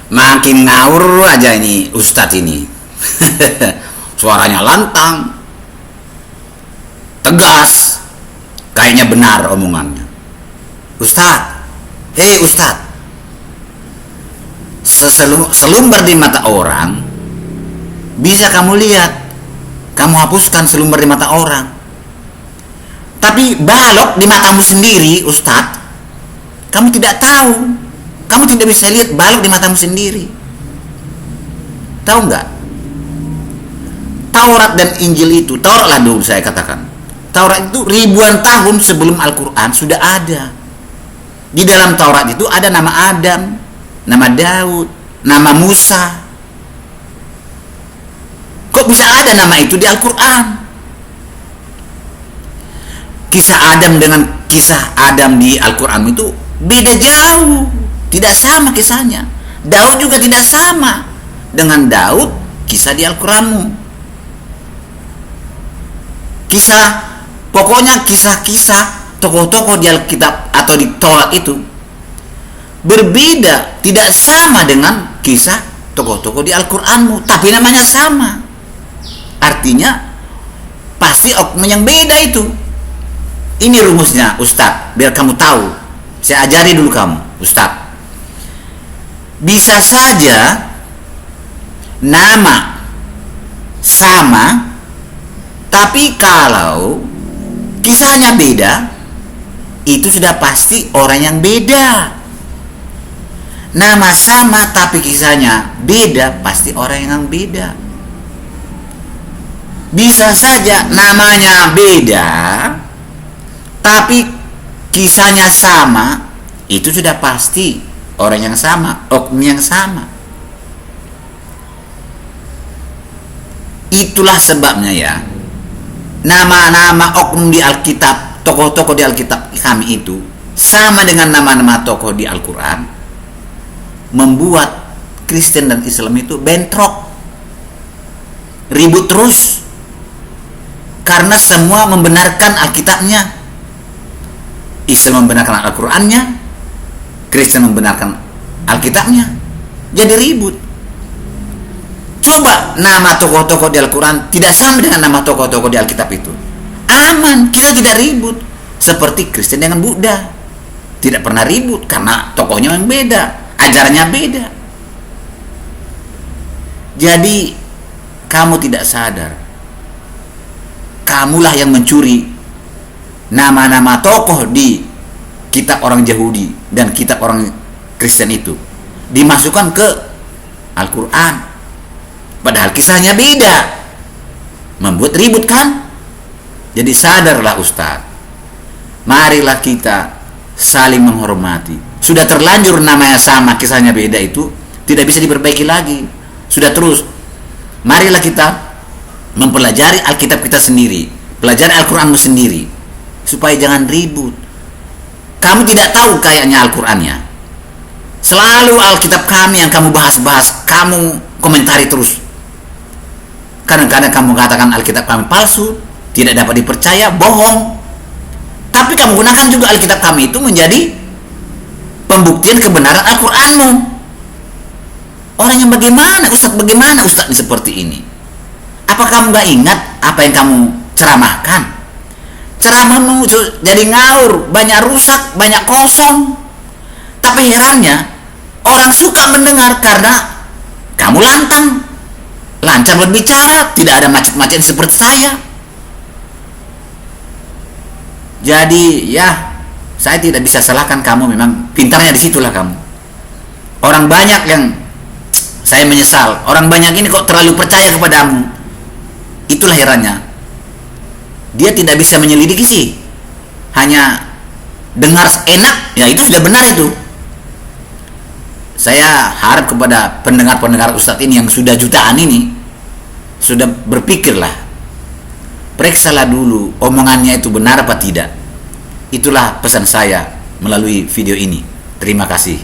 Makin ngawur aja ini Ustadz ini. Suaranya lantang, tegas, kayaknya benar omongannya. Ustadz, selumbar di mata orang bisa kamu lihat, kamu hapuskan selumbar di mata orang. Tapi balok di matamu sendiri, Ustadz, kamu tidak tahu. Kamu tidak bisa lihat balok di matamu sendiri. Tahu nggak? Taurat dan Injil itu, Taurat lah dulu saya katakan. Taurat itu ribuan tahun sebelum Al-Quran sudah ada. Di dalam Taurat itu ada nama Adam, nama Daud, nama Musa. Kok bisa ada nama itu di Al-Quran? Kisah Adam dengan kisah Adam di Al-Quran itu beda jauh. Tidak sama kisahnya. Daud juga tidak sama dengan Daud kisah di Al-Quranmu. Pokoknya kisah-kisah tokoh-tokoh di Alkitab atau di Taurat itu berbeda, tidak sama dengan kisah tokoh-tokoh di Al-Quranmu, tapi namanya sama. Artinya pasti oknum yang beda itu. Ini rumusnya Ustadz, biar kamu tahu. Saya ajari dulu kamu, Ustadz. Bisa saja nama sama, tapi kalau kisahnya beda, itu sudah pasti orang yang beda. Nama sama tapi kisahnya beda, pasti orang yang beda. Bisa saja namanya beda tapi kisahnya sama, itu sudah pasti orang yang sama, oknum yang sama. Itulah sebabnya ya, nama-nama oknum di Alkitab, tokoh-tokoh di Alkitab kami itu sama dengan nama-nama tokoh di Al-Quran, membuat Kristen dan Islam itu bentrok, ribut terus, karena semua membenarkan Alkitabnya. Islam membenarkan Al-Qurannya, Kristen membenarkan Alkitabnya, jadi ribut. Coba nama tokoh-tokoh di Al-Quran tidak sama dengan nama tokoh-tokoh di Alkitab itu, aman, kita tidak ribut. Seperti Kristen dengan Buddha, tidak pernah ribut karena tokohnya yang beda, ajarannya beda. Jadi kamu tidak sadar, kamulah yang mencuri nama-nama tokoh di kitab orang Yahudi dan kitab orang Kristen itu, dimasukkan ke Al-Quran, padahal kisahnya beda, membuat ribut kan? Jadi sadarlah Ustaz, marilah kita saling menghormati. Sudah terlanjur namanya sama, kisahnya beda, itu tidak bisa diperbaiki lagi, sudah terus. Marilah kita mempelajari Alkitab kita sendiri, pelajari Al-Quranmu sendiri, supaya jangan ribut. Kamu tidak tahu kayaknya Al-Qurannya, selalu Alkitab kami yang kamu bahas-bahas, kamu komentari terus. Kadang-kadang kamu katakan Alkitab kami palsu, tidak dapat dipercaya, bohong. Tapi kamu gunakan juga Alkitab kami itu menjadi pembuktian kebenaran Al-Quranmu. Orang yang bagaimana Ustaz seperti ini? Apa kamu gak ingat apa yang kamu ceramahkan? Ceramahmu jadi ngawur, banyak rusak, banyak kosong. Tapi herannya orang suka mendengar karena kamu lantang, lancar berbicara, tidak ada macet-macet seperti saya. Jadi ya, saya tidak bisa salahkan kamu, memang pintarnya disitulah kamu. Orang banyak yang saya menyesal, orang banyak ini kok terlalu percaya kepadamu. Itulah herannya. Dia tidak bisa menyelidiki sih, hanya dengar enak, ya itu sudah benar itu. Saya harap kepada pendengar-pendengar Ustadz ini yang sudah jutaan ini, sudah berpikirlah, periksalah dulu omongannya itu benar apa tidak. Itulah pesan saya melalui video ini. Terima kasih.